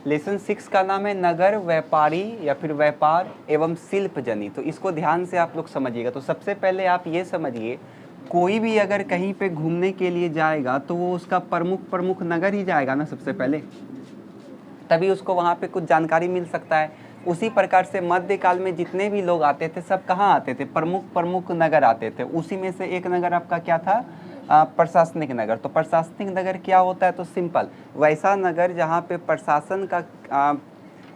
Lesson 6 का नाम है नगर, व्यापारी या फिर व्यापार एवं शिल्प जनी। तो इसको ध्यान से आप लोग समझिएगा। तो सबसे पहले आप ये समझिए, कोई भी अगर कहीं पे घूमने के लिए जाएगा तो वो उसका प्रमुख नगर ही जाएगा ना सबसे पहले, तभी उसको वहाँ पे कुछ जानकारी मिल सकता है। उसी प्रकार से मध्यकाल में जितने भी लोग आते थे सब कहाँ आते थे, प्रमुख नगर आते थे। उसी में से एक नगर आपका क्या था, प्रशासनिक नगर। तो प्रशासनिक नगर क्या होता है, तो सिंपल वैसा नगर जहाँ पे प्रशासन का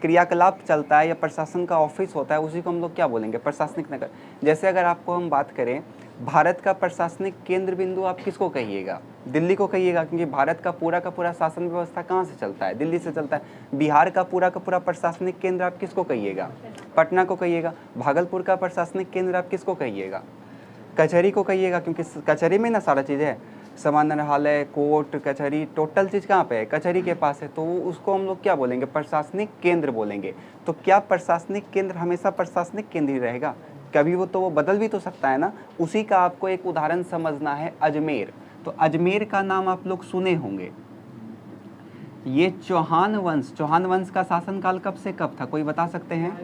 क्रियाकलाप चलता है या प्रशासन का ऑफिस होता है, उसी को हम लोग क्या बोलेंगे, प्रशासनिक नगर। जैसे अगर आपको हम बात करें, भारत का प्रशासनिक केंद्र बिंदु आप किसको कहिएगा, दिल्ली को कहिएगा, क्योंकि भारत का पूरा शासन व्यवस्था कहाँ से चलता है, दिल्ली से चलता है। बिहार का पूरा प्रशासनिक केंद्र आप किसको कहिएगा, पटना को कहिएगा। भागलपुर का प्रशासनिक केंद्र आप किसको कहिएगा, कचहरी को कहिएगा, क्योंकि कचहरी में ना सारा चीज़ है, समान्यालय, कोर्ट, कचहरी, टोटल चीज़ कहाँ पे है, कचहरी के पास है। तो उसको हम लोग क्या बोलेंगे, प्रशासनिक केंद्र बोलेंगे। तो क्या प्रशासनिक केंद्र हमेशा प्रशासनिक केंद्र ही रहेगा, कभी वो बदल भी तो सकता है ना। उसी का आपको एक उदाहरण समझना है, अजमेर। तो अजमेर का नाम आप लोग सुने होंगे। ये चौहान वंश का शासनकाल कब से कब था, कोई बता सकते हैं?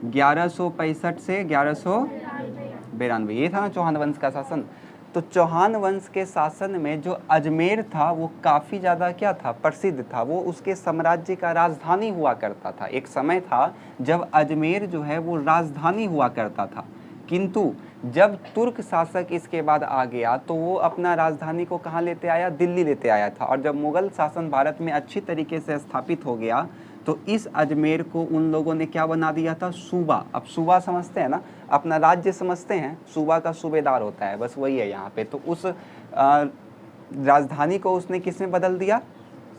1165 से 1192, ये था ना चौहान वंश का शासन। तो चौहान वंश के शासन में जो अजमेर था वो काफ़ी ज़्यादा क्या था, प्रसिद्ध था। वो उसके साम्राज्य का राजधानी हुआ करता था। एक समय था जब अजमेर जो है वो राजधानी हुआ करता था, किंतु जब तुर्क शासक इसके बाद आ गया तो वो अपना राजधानी को कहाँ लेते आया, दिल्ली लेते आया था। और जब मुगल शासन भारत में अच्छी तरीके से स्थापित हो गया तो इस अजमेर को उन लोगों ने क्या बना दिया था, सूबा। अब सूबा समझते हैं ना, अपना राज्य समझते हैं, सूबा का सूबेदार होता है, बस वही है यहाँ पे। तो उस राजधानी को उसने किसने बदल दिया,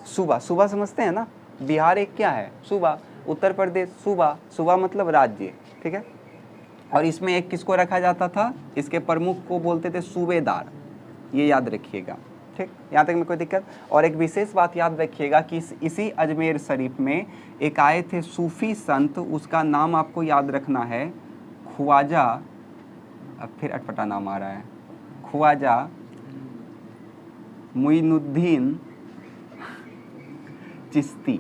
सूबा। सूबा समझते हैं ना, बिहार एक क्या है, सूबा, उत्तर प्रदेश सूबा, सूबा मतलब राज्य, ठीक है। और इसमें एक किसको रखा जाता था, इसके प्रमुख को बोलते थे सूबेदार, ये याद रखिएगा, ठीक। यहाँ तक में कोई दिक्कत? और एक विशेष बात याद रखिएगा कि इसी अजमेर शरीफ में एक आए थे सूफी संत, उसका नाम आपको याद रखना है ख्वाजा, अब फिर अटपटा नाम आ रहा है, ख्वाजा मुइनुद्दीन चिश्ती।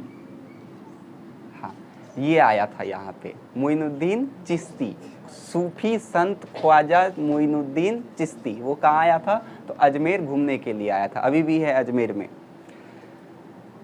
हाँ, ये आया था यहाँ पे, मुइनुद्दीन चिश्ती, सूफी संत ख्वाजा मुइनुद्दीन चिश्ती। वो कहाँ आया था, तो अजमेर घूमने के लिए आया था, अभी भी है अजमेर में,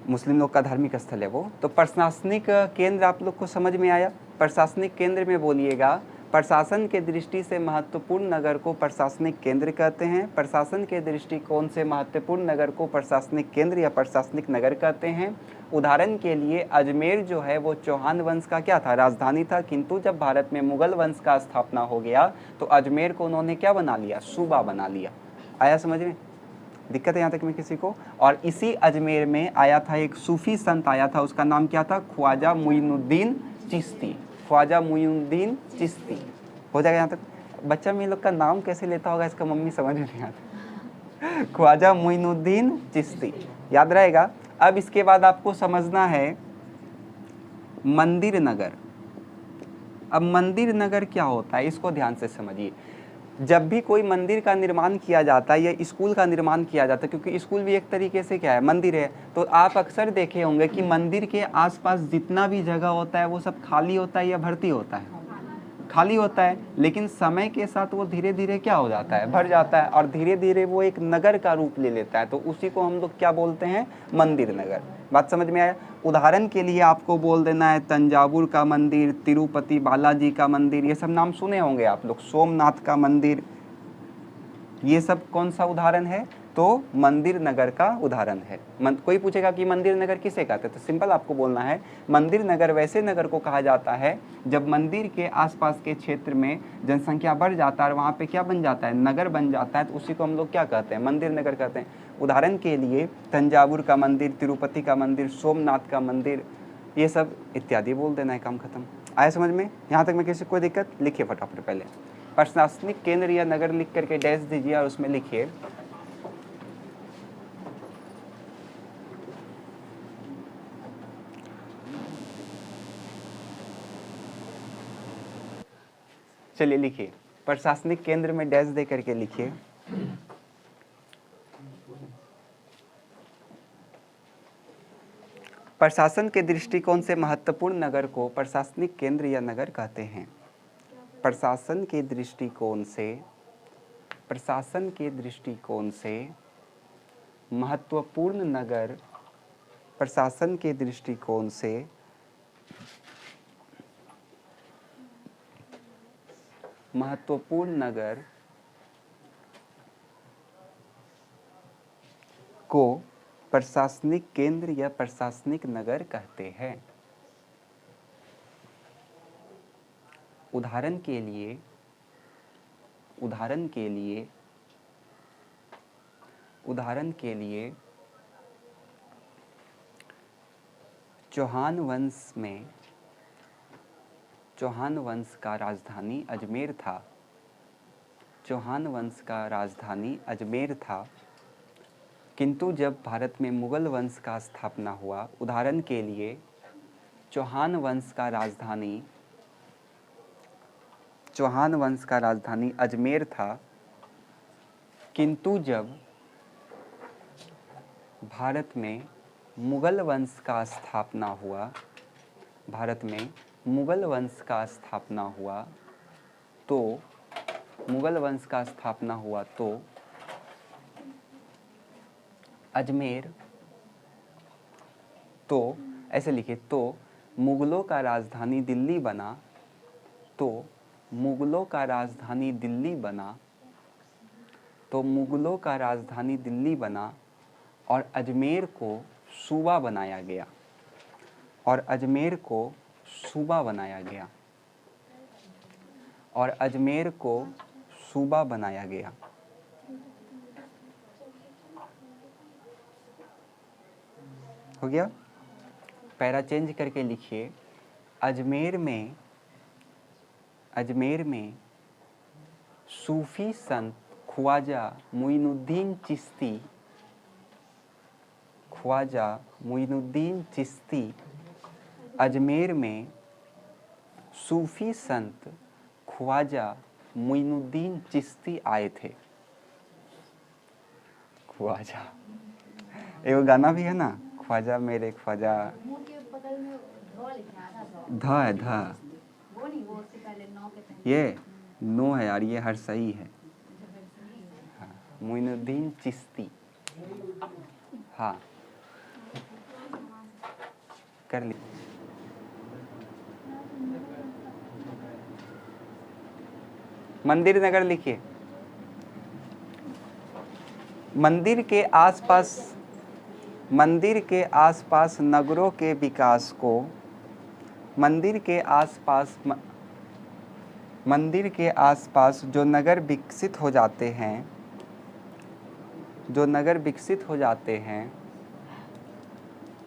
मुस्लिम लोग का धार्मिक स्थल है वो। तो प्रशासनिक केंद्र आप लोग को समझ में आया। प्रशासनिक केंद्र में बोलिएगा, प्रशासन के दृष्टि से महत्वपूर्ण नगर को प्रशासनिक केंद्र कहते हैं। प्रशासन के दृष्टिकोण से महत्वपूर्ण नगर को प्रशासनिक केंद्र या प्रशासनिक नगर कहते हैं। उदाहरण के लिए अजमेर जो है वो चौहान वंश का क्या था, राजधानी था, किंतु जब भारत में मुगल वंश का स्थापना हो गया तो अजमेर को उन्होंने क्या बना लिया, सूबा बना लिया। आया समझ में? दिक्कत है यहाँ तक में किसी को? और इसी अजमेर में आया था एक सूफी संत आया था, उसका नाम क्या था, ख्वाजा मुइनुद्दीन चिश्ती। ख्वाजा मुइनुद्दीन चिश्ती हो जाएगा यहाँ तक। बच्चा में लोग का नाम कैसे लेता होगा इसका मम्मी समझ नहीं आता। ख्वाजा मुइनुद्दीन चिश्ती याद रहेगा। अब इसके बाद आपको समझना है मंदिर नगर। अब मंदिर नगर क्या होता है, इसको ध्यान से समझिए। जब भी कोई मंदिर का निर्माण किया जाता है या स्कूल का निर्माण किया जाता है, क्योंकि स्कूल भी एक तरीके से क्या है, मंदिर है, तो आप अक्सर देखे होंगे कि मंदिर के आसपास जितना भी जगह होता है वो सब खाली होता है या भर्ती होता है, खाली होता है। लेकिन समय के साथ वो धीरे धीरे क्या हो जाता है, भर जाता है, और धीरे धीरे वो एक नगर का रूप ले लेता है। तो उसी को हम लोग क्या बोलते हैं, मंदिर नगर। बात समझ में आया? उदाहरण के लिए आपको बोल देना है तंजावुर का मंदिर, तिरुपति बालाजी का मंदिर, ये सब नाम सुने होंगे आप लोग, सोमनाथ का मंदिर, ये सब कौन सा उदाहरण है, तो मंदिर नगर का उदाहरण है। कोई पूछेगा कि मंदिर नगर किसे कहते हैं, तो सिंपल आपको बोलना है मंदिर नगर वैसे नगर को कहा जाता है जब मंदिर के आसपास के क्षेत्र में जनसंख्या बढ़ जाता है और वहाँ पे क्या बन जाता है, नगर बन जाता है, तो उसी को हम लोग क्या कहते हैं, मंदिर नगर कहते हैं। उदाहरण के लिए तंजावुर का मंदिर, तिरुपति का मंदिर, सोमनाथ का मंदिर, ये सब इत्यादि बोल देना है, काम खत्म। आया समझ में? यहाँ तक में किसी कोई दिक्कत? लिखिए फटाफट, पहले प्रशासनिक केंद्र या नगर लिख करके डैश दीजिए और उसमें लिखिए चलिए लिखिए, प्रशासनिक केंद्र में डैश दे करके लिखिए प्रशासन के दृष्टिकोण से महत्वपूर्ण नगर को प्रशासनिक केंद्र या नगर कहते हैं। प्रशासन के दृष्टिकोण से महत्वपूर्ण नगर, प्रशासन के दृष्टिकोण से महत्वपूर्ण नगर को प्रशासनिक केंद्र या प्रशासनिक नगर कहते हैं। उदाहरण के लिए चौहान वंश का राजधानी अजमेर था। किंतु जब भारत में मुगल वंश का स्थापना हुआ, उदाहरण के लिए चौहान वंश का राजधानी अजमेर था, किंतु जब भारत में मुगल वंश का स्थापना हुआ तो अजमेर, तो ऐसे लिखिए, तो मुगलों का राजधानी दिल्ली बना, और अजमेर को सूबा बनाया गया। हो गया? पैरा चेंज करके लिखिए, अजमेर में सूफी संत ख्वाजा मुइनुद्दीन चिश्ती, अजमेर में सूफी संत ख्वाजा मुइनुद्दीन चिश्ती आए थे। ख्वाजा, एगो गाना भी है ना, ख्वाजा मेरे ख्वाजा, ध ये नो है यार, ये हर सही है। हाँ, मुइनुद्दीन चिश्ती। हाँ, कर ली। मंदिर नगर लिखिए। मंदिर के आसपास नगरों के विकास को, मंदिर के आसपास जो नगर विकसित हो जाते हैं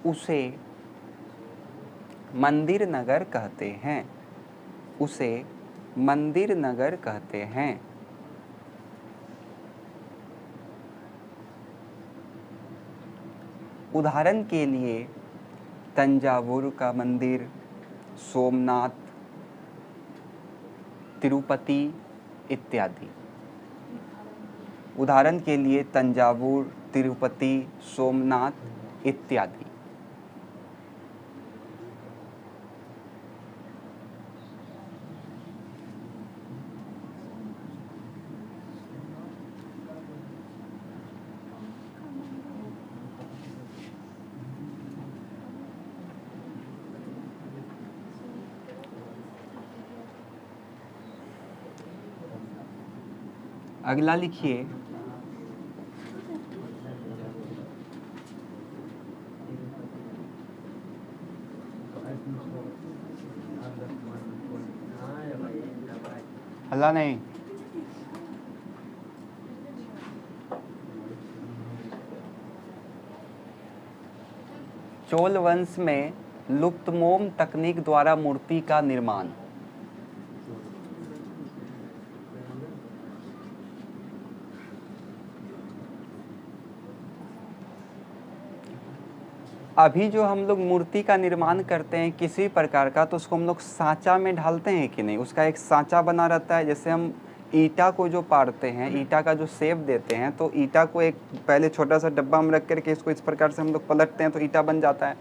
उसे मंदिर नगर कहते हैं। उदाहरण के लिए तंजावुर का मंदिर, सोमनाथ, तिरुपति इत्यादि। उदाहरण के लिए तंजावुर, तिरुपति, सोमनाथ इत्यादि। अगला लिखिए, हल्ला नहीं, चोल वंश में लुप्तमोम तकनीक द्वारा मूर्ति का निर्माण। अभी जो हम लोग मूर्ति का निर्माण करते हैं किसी प्रकार का, तो उसको हम लोग सांचा में ढालते हैं कि नहीं? उसका एक सांचा बना रहता है। जैसे हम ईटा को जो पाड़ते हैं, ईटा का जो शेप देते हैं, तो ईटा को एक पहले छोटा सा डब्बा में रख करके इसको इस प्रकार से हम लोग पलटते हैं तो ईटा बन जाता है।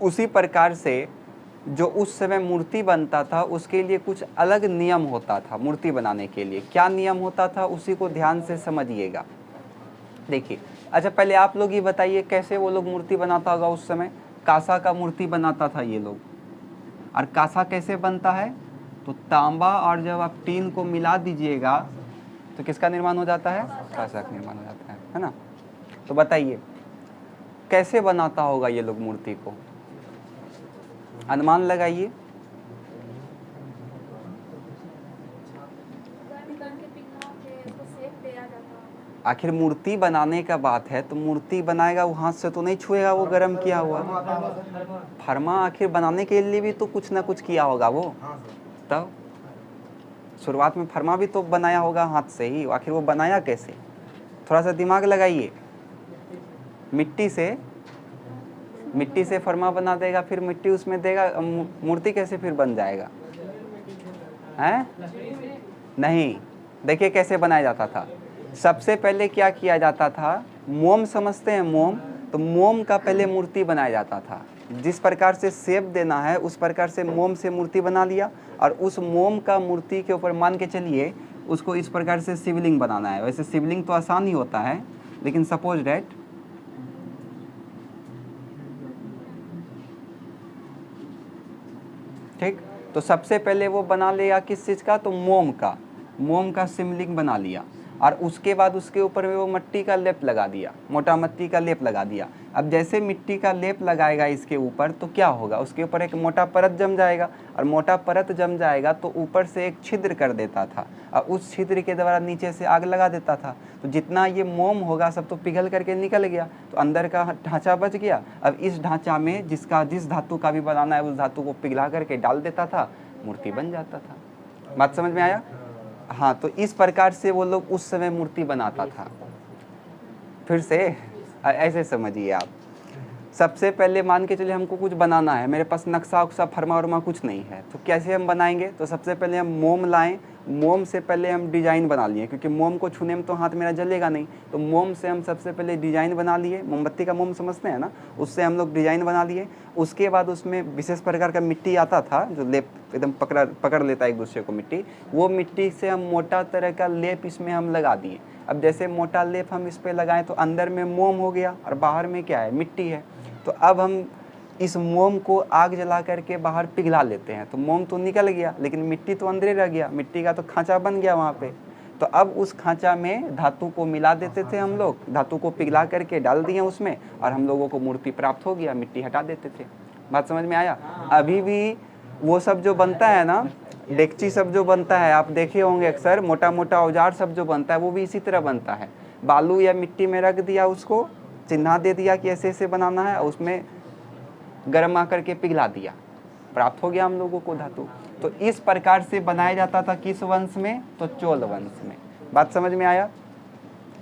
उसी प्रकार से जो उस समय मूर्ति बनता था उसके लिए कुछ अलग नियम होता था मूर्ति बनाने के लिए। क्या नियम होता था उसी को ध्यान से समझिएगा। देखिए, अच्छा पहले आप लोग ये बताइए कैसे वो लोग मूर्ति बनाता होगा उस समय। कांसा का मूर्ति बनाता था ये लोग। और कांसा कैसे बनता है? तो तांबा और जब आप टीन को मिला दीजिएगा तो किसका निर्माण हो जाता है? कांसा का निर्माण हो जाता है ना। तो बताइए कैसे बनाता होगा ये लोग मूर्ति को, अनुमान लगाइए। आखिर मूर्ति बनाने का बात है तो मूर्ति बनाएगा वो हाथ से तो नहीं छुएगा, वो गर्म किया हुआ फरमा आखिर बनाने के लिए भी तो कुछ ना कुछ किया होगा वो। तब शुरुआत में फरमा भी तो बनाया होगा हाथ से ही, आखिर वो बनाया कैसे? थोड़ा सा दिमाग लगाइए। मिट्टी से फरमा बना देगा, फिर मिट्टी उसमें देगा, मूर्ति कैसे फिर बन जाएगा? हैं? नहीं, देखिए कैसे बनाया जाता था। सबसे पहले क्या किया जाता था, मोम समझते हैं मोम? तो मोम का पहले मूर्ति बनाया जाता था। जिस प्रकार से शेप देना है उस प्रकार से मोम से मूर्ति बना लिया, और उस मोम का मूर्ति के ऊपर मान के चलिए उसको इस प्रकार से शिवलिंग बनाना है। वैसे शिवलिंग तो आसान ही होता है, लेकिन सपोज डैट ठीक, तो सबसे पहले वो बना लिया किस चीज़ का? तो मोम का शिवलिंग बना लिया, और उसके बाद उसके ऊपर में वो मिट्टी का लेप लगा दिया, मोटा मिट्टी का लेप लगा दिया। अब जैसे मिट्टी का लेप लगाएगा इसके ऊपर तो क्या होगा, उसके ऊपर एक मोटा परत जम जाएगा, और मोटा परत जम जाएगा तो ऊपर से एक छिद्र कर देता था, और उस छिद्र के द्वारा नीचे से आग लगा देता था। तो जितना ये मोम होगा सब तो पिघल करके निकल गया, तो अंदर का ढांचा बच गया। अब इस ढांचा में जिस धातु का भी बनाना है उस धातु को पिघला करके डाल देता था, मूर्ति बन जाता था। बात समझ में आया? हाँ, तो इस प्रकार से वो लोग उस समय मूर्ति बनाता था। फिर से ऐसे समझिए आप। सबसे पहले मान के चलिए हमको कुछ बनाना है, मेरे पास नक्शा उक्सा फरमा वरमा कुछ नहीं है, तो कैसे हम बनाएंगे? तो सबसे पहले हम मोम लाएं, मोम से पहले हम डिजाइन बना लिए, क्योंकि मोम को छूने में तो हाथ मेरा जलेगा नहीं, तो मोम से हम सबसे पहले डिजाइन बना लिए। मोमबत्ती का मोम समझते हैं ना, उससे हम लोग डिजाइन बना लिए। उसके बाद उसमें विशेष प्रकार का मिट्टी आता था जो लेप एकदम पकड़ लेता है एक दूसरे को मिट्टी, वो मिट्टी से हम मोटा तरह का लेप इसमें हम लगा दिए। अब जैसे मोटा लेप हम इस पर लगाएं तो अंदर में मोम हो गया और बाहर में क्या है? मिट्टी है। तो अब हम इस मोम को आग जला करके बाहर पिघला लेते हैं, तो मोम तो निकल गया लेकिन मिट्टी तो अंदर रह गया, मिट्टी का तो खांचा बन गया वहाँ पे। तो अब उस खांचा में धातु को मिला देते थे हम लोग, धातु को पिघला करके डाल दिए उसमें, और हम लोगों को मूर्ति प्राप्त हो गया, मिट्टी हटा देते थे। बात समझ में आया? अभी भी वो सब जो बनता है ना, डेगची सब जो बनता है, आप देखे होंगे अक्सर, मोटा मोटा औजार सब जो बनता है वो भी इसी तरह बनता है। बालू या मिट्टी में रख दिया, उसको चिन्हा दे दिया कि ऐसे ऐसे बनाना है, उसमें गर्म आकर के पिघला दिया, प्राप्त हो गया हम लोगों को धातु। तो इस प्रकार से बनाया जाता था किस वंश में? तो चोल वंश में। बात समझ में आया?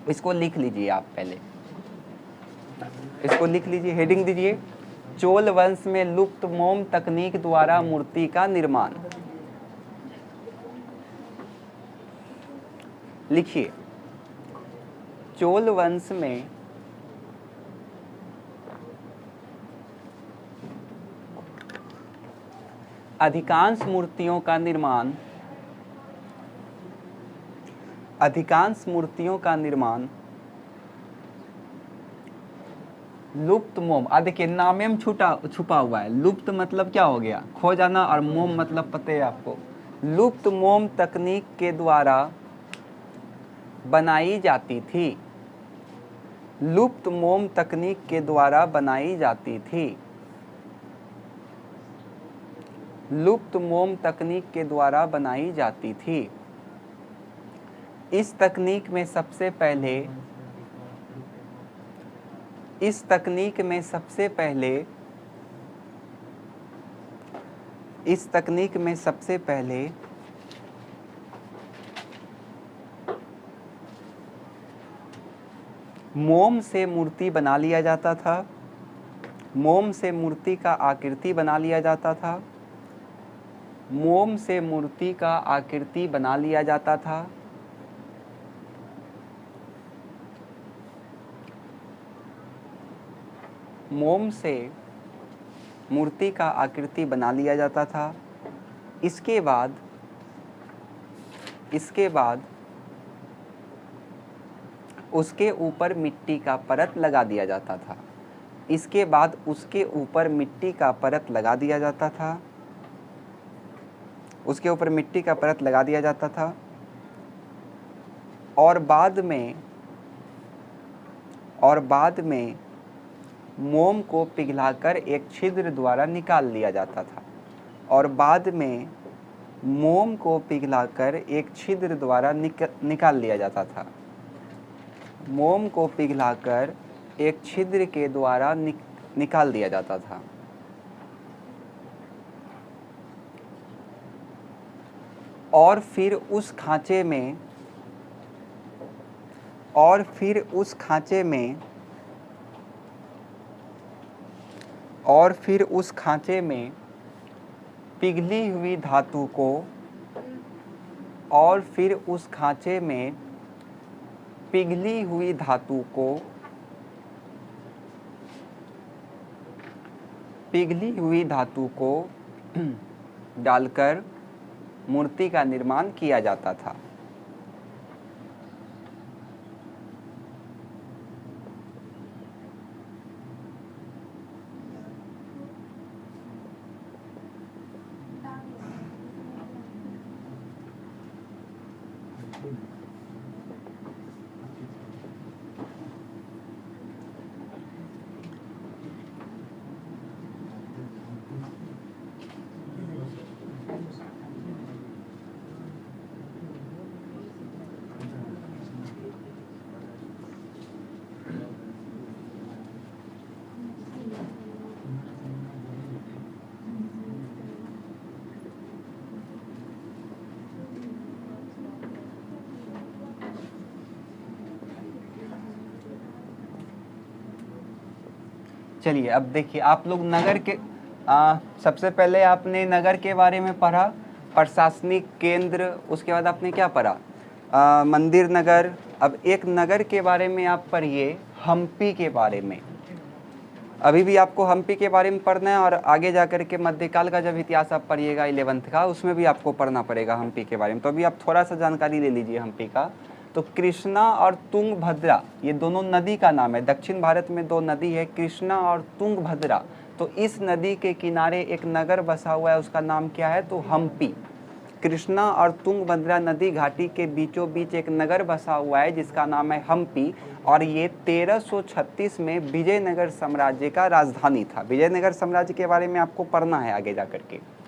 इसको लिख लीजिए आप, पहले इसको लिख लीजिए, हेडिंग दीजिए, चोल वंश में लुप्त मोम तकनीक द्वारा मूर्ति का निर्माण। लिखिए, चोल वंश में अधिकांश मूर्तियों का निर्माण लुप्त मोम, देखिए नामे में छुपा हुआ है। लुप्त मतलब क्या हो गया? खो जाना, और मोम मतलब पता है आपको। लुप्त मोम तकनीक के द्वारा बनाई जाती थी, लुप्त मोम तकनीक के द्वारा बनाई जाती थी, लुप्त मोम तकनीक के द्वारा बनाई जाती थी। इस तकनीक में सबसे पहले मोम से मूर्ति बना लिया जाता था, मोम से मूर्ति का आकृति बना लिया जाता था, मोम से मूर्ति का आकृति बना लिया जाता था। मोम से मूर्ति का आकृति बना लिया जाता था। इसके बाद उसके ऊपर मिट्टी का परत लगा दिया जाता था। इसके बाद उसके ऊपर मिट्टी का परत लगा दिया जाता था। उसके ऊपर मिट्टी का परत लगा दिया जाता था और बाद में मोम को पिघलाकर एक छिद्र द्वारा निकाल लिया जाता था। और बाद में मोम को पिघलाकर एक छिद्र द्वारा निकाल लिया जाता था। मोम को पिघलाकर एक छिद्र के द्वारा निकाल दिया जाता था। और फिर उस खांचे में पिघली हुई धातु को डालकर मूर्ति का निर्माण किया जाता था। चलिए अब देखिए, आप लोग नगर के सबसे पहले आपने नगर के बारे में पढ़ा, प्रशासनिक केंद्र। उसके बाद आपने क्या पढ़ा? मंदिर नगर। अब एक नगर के बारे में आप पढ़िए, हम्पी के बारे में। अभी भी आपको हम्पी के बारे में पढ़ना है और आगे जाकर के मध्यकाल का जब इतिहास आप पढ़िएगा 11th का, उसमें भी आपको पढ़ना पड़ेगा हम्पी के बारे में। तो अभी आप थोड़ा सा जानकारी ले लीजिए हम्पी का। तो कृष्णा और तुंगभद्रा, ये दोनों नदी का नाम है। दक्षिण भारत में दो नदी है, कृष्णा और तुंगभद्रा। तो इस नदी के किनारे एक नगर बसा हुआ है, उसका नाम क्या है? तो हम्पी। कृष्णा और तुंगभद्रा नदी घाटी के बीचों बीच एक नगर बसा हुआ है जिसका नाम है हम्पी। और ये 1336 में विजयनगर साम्राज्य का राजधानी था। विजयनगर साम्राज्य के बारे में आपको पढ़ना है आगे जाकर के।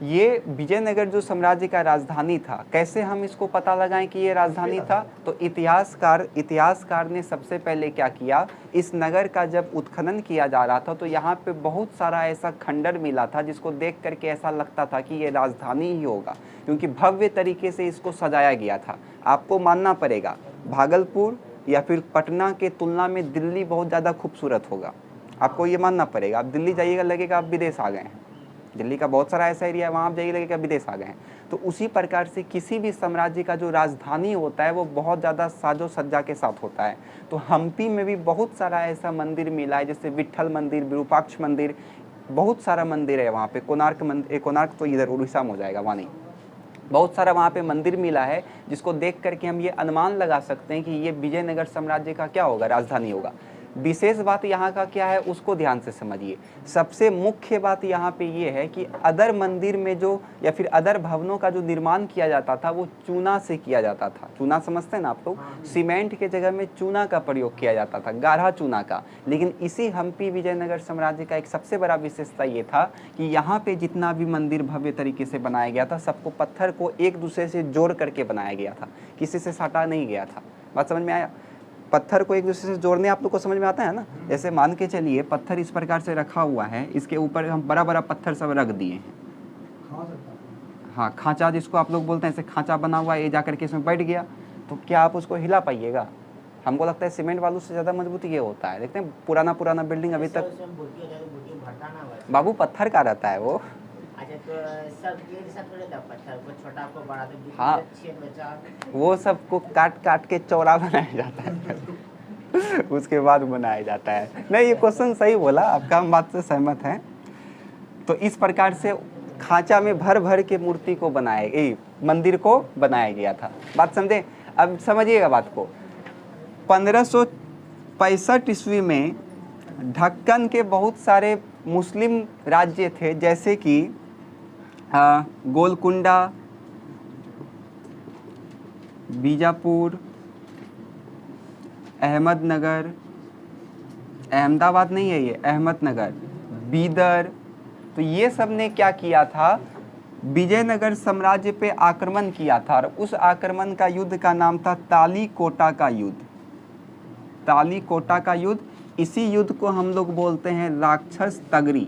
ये विजयनगर जो साम्राज्य का राजधानी था, कैसे हम इसको पता लगाएं कि ये राजधानी था? तो इतिहासकार ने सबसे पहले क्या किया, इस नगर का जब उत्खनन किया जा रहा था तो यहाँ पे बहुत सारा ऐसा खंडर मिला था जिसको देख करके ऐसा लगता था कि ये राजधानी ही होगा, क्योंकि भव्य तरीके से इसको सजाया गया था। आपको मानना पड़ेगा, भागलपुर या फिर पटना के तुलना में दिल्ली बहुत ज़्यादा खूबसूरत होगा। आपको ये मानना पड़ेगा। आप दिल्ली जाइएगा लगेगा आप विदेश आ गए हैं। दिल्ली का बहुत सारा ऐसा एरिया है, वहाँ आप जाइए लगेगा विदेश आ गए हैं। तो उसी प्रकार से किसी भी साम्राज्य का जो राजधानी होता है वो बहुत ज़्यादा साजो सज्जा के साथ होता है। तो हम्पी में भी बहुत सारा ऐसा मंदिर मिला है, जैसे विट्ठल मंदिर, विरूपाक्ष मंदिर, बहुत सारा मंदिर है वहाँ पे। कोणार्क तो इधर उड़ीसा में हो जाएगा, वहाँ नहीं। बहुत सारा वहाँ पे मंदिर मिला है जिसको देख करके हम ये अनुमान लगा सकते हैं कि ये विजयनगर साम्राज्य का क्या होगा, राजधानी होगा। विशेष बात यहाँ का क्या है उसको ध्यान से समझिए। सबसे मुख्य बात यहाँ पे ये है कि अदर मंदिर में जो या फिर अदर भवनों का जो निर्माण किया जाता था वो चूना से किया जाता था। चूना समझते हैं ना आप लोग? सीमेंट के जगह में चूना का प्रयोग किया जाता था, गाढ़ा चूना का। लेकिन इसी हम्पी विजयनगर साम्राज्य का एक सबसे बड़ा विशेषता ये था कि यहाँ पे जितना भी मंदिर भव्य तरीके से बनाया गया था, सबको पत्थर को एक दूसरे से जोड़ करके बनाया गया था, किसी से साटा नहीं गया था। बात समझ में आया? पत्थर को एक दूसरे से जोड़ने आप लोग को समझ में आता है ना? जैसे मान के चलिए पत्थर इस प्रकार से रखा हुआ है, इसके ऊपर हम बड़ा बड़ा पत्थर सब रख दिए हैं। हाँ, खांचा जिसको आप लोग बोलते हैं, ऐसे खांचा बना हुआ है, ये जाकर के इसमें बैठ गया, तो क्या आप उसको हिला पाइएगा? हमको लगता है सीमेंट बालू से ज़्यादा मजबूत ये होता है। देखते हैं पुराना बिल्डिंग अभी तक बाबू पत्थर का रहता है वो। हाँ, वो सबको काट के चौड़ा बनाया जाता है उसके बाद बनाया जाता है। नहीं, ये क्वेश्चन सही बोला आपका, हम बात से सहमत हैं। तो इस प्रकार से खांचा में भर भर के मूर्ति को मंदिर को बनाया गया था। बात समझे? अब समझिएगा बात को। 1565 ईस्वी में ढक्कन के बहुत सारे मुस्लिम राज्य थे, जैसे कि गोलकुंडा, बीजापुर, अहमदनगर, अहमदाबाद नहीं है ये, अहमदनगर, बीदर। तो ये सब ने क्या किया था, विजयनगर साम्राज्य पे आक्रमण किया था, और उस आक्रमण का युद्ध का नाम था तालीकोटा का युद्ध। तालीकोटा का युद्ध, इसी युद्ध को हम लोग बोलते हैं राक्षस तगरी।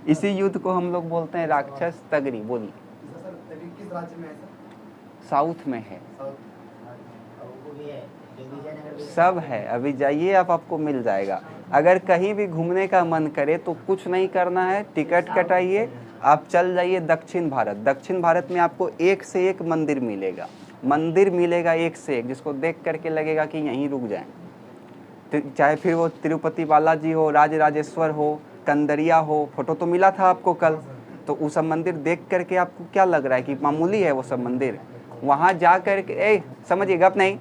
इसी युद्ध को हम लोग बोलते हैं राक्षस तगरी। बोलिए। किस राज्य में है सर? साउथ में है, विजयनगर सब है। अभी जाइए आप, आपको मिल जाएगा। अगर कहीं भी घूमने का मन करे तो कुछ नहीं करना है, टिकट कटाइए, आप चल जाइए दक्षिण भारत। दक्षिण भारत में आपको एक से एक मंदिर मिलेगा, मंदिर मिलेगा एक से एक, जिसको देख करके लगेगा कि यहीं रुक जाएं। चाहे फिर वो तिरुपति बालाजी हो, राजराजेश्वर हो, कंदरिया हो। फोटो तो मिला था आपको कल, तो वो सब मंदिर देख करके आपको क्या लग रहा है कि मामूली है वो सब मंदिर? वहाँ जा करके समझिए, गप नहीं।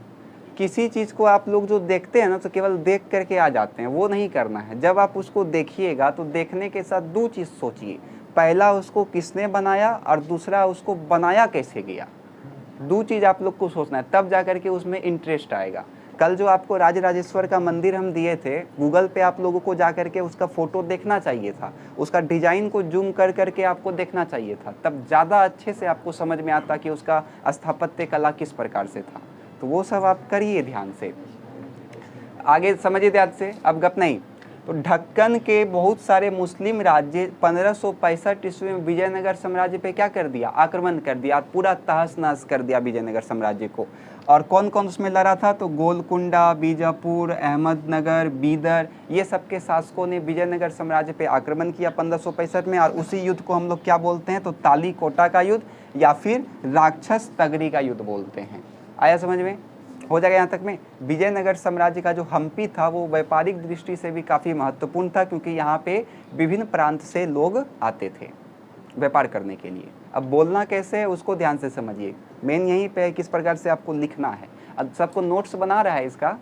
किसी चीज़ को आप लोग जो देखते हैं ना, तो केवल देख करके आ जाते हैं, वो नहीं करना है। जब आप उसको देखिएगा तो देखने के साथ दो चीज़ सोचिए, पहला उसको किसने बनाया और दूसरा उसको बनाया कैसे गया। दो चीज़ आप लोग को सोचना है, तब जा करके उसमें इंटरेस्ट आएगा। कल जो आपको राजराजेश्वर का मंदिर हम दिए थे, गूगल पे आप लोगों को जा करके उसका फ़ोटो देखना चाहिए था, उसका डिज़ाइन को जूम कर करके आपको देखना चाहिए था, तब ज़्यादा अच्छे से आपको समझ में आता कि उसका स्थापत्य कला किस प्रकार से था। तो वो सब आप करिए ध्यान से, आगे समझिए ध्यान से, अब गप नहीं। तो ढक्कन के बहुत सारे मुस्लिम राज्य 1565 ईस्वी में विजयनगर साम्राज्य पे क्या कर दिया, आक्रमण कर दिया, पूरा तहस नहस कर दिया विजयनगर साम्राज्य को। और कौन कौन उसमें लड़ा था, तो गोलकुंडा, बीजापुर, अहमदनगर, बीदर, ये सब के शासकों ने विजयनगर साम्राज्य पे आक्रमण किया 1565 में। और उसी युद्ध को हम लोग क्या बोलते हैं, तो तालीकोटा का युद्ध या फिर राक्षस तगरी का युद्ध बोलते हैं। आया समझ में? हो जाएगा यहाँ तक में। विजयनगर साम्राज्य का जो हम्पी था वो व्यापारिक दृष्टि से भी काफ़ी महत्वपूर्ण था, क्योंकि यहाँ पे विभिन्न प्रांत से लोग आते थे व्यापार करने के लिए। अब बोलना कैसे है उसको ध्यान से समझिए, मेन यहीं पे है किस प्रकार से आपको लिखना है। अब सबको नोट्स बना रहा है, इसका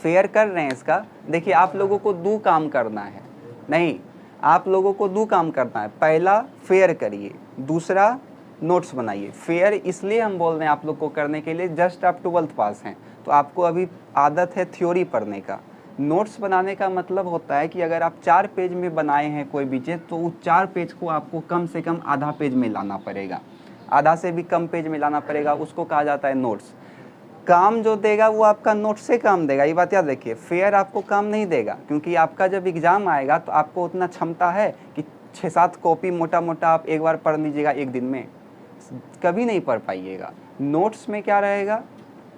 शेयर कर रहे हैं इसका। देखिए आप लोगों को दो काम करना है, नहीं आप लोगों को दो काम करना है, पहला फेयर करिए, दूसरा नोट्स बनाइए। फेयर इसलिए हम बोल रहे हैं आप लोग को करने के लिए, जस्ट आप 12th पास हैं तो आपको अभी आदत है थ्योरी पढ़ने का। नोट्स बनाने का मतलब होता है कि अगर आप 4 पेज में बनाए हैं कोई भी चीज़, तो उस 4 पेज को आपको कम से कम आधा पेज में लाना पड़ेगा, आधा से भी कम पेज में लाना पड़ेगा, उसको कहा जाता है नोट्स। काम जो देगा वो आपका नोट्स से काम देगा, ये बात याद रखिए। फेयर आपको काम नहीं देगा, क्योंकि आपका जब एग्ज़ाम आएगा तो आपको उतना क्षमता है कि 6-7 कॉपी मोटा मोटा आप एक बार पढ़ लीजिएगा एक दिन में, कभी नहीं पढ़ पाइएगा। नोट्स में क्या रहेगा,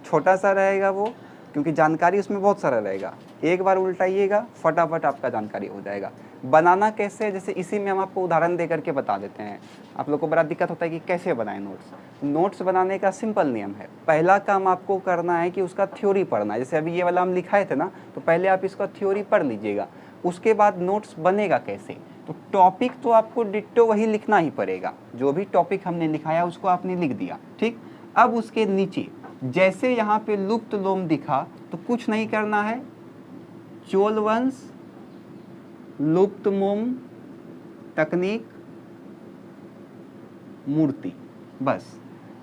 छोटा सा रहेगा वो, क्योंकि जानकारी उसमें बहुत सारा रहेगा, एक बार उल्टाइएगा फटाफट आपका जानकारी हो जाएगा। बनाना कैसे, जैसे इसी में हम आपको उदाहरण दे करके बता देते हैं। आप लोग को बड़ा दिक्कत होता है कि कैसे बनाएं नोट्स। नोट्स बनाने का सिंपल नियम है, पहला काम आपको करना है कि उसका थ्योरी पढ़ना है। जैसे अभी ये वाला हम लिखाए थे ना, तो पहले आप इसका थ्योरी पढ़ लीजिएगा, उसके बाद नोट्स बनेगा कैसे। तो टॉपिक तो आपको डिट्टो वही लिखना ही पड़ेगा, जो भी टॉपिक हमने लिखाया उसको आपने लिख दिया, ठीक। अब उसके नीचे जैसे यहाँ पे लुप्त लोम दिखा, तो कुछ नहीं करना है, चोल वंश, लुप्त मोम तकनीक, मूर्ति, बस।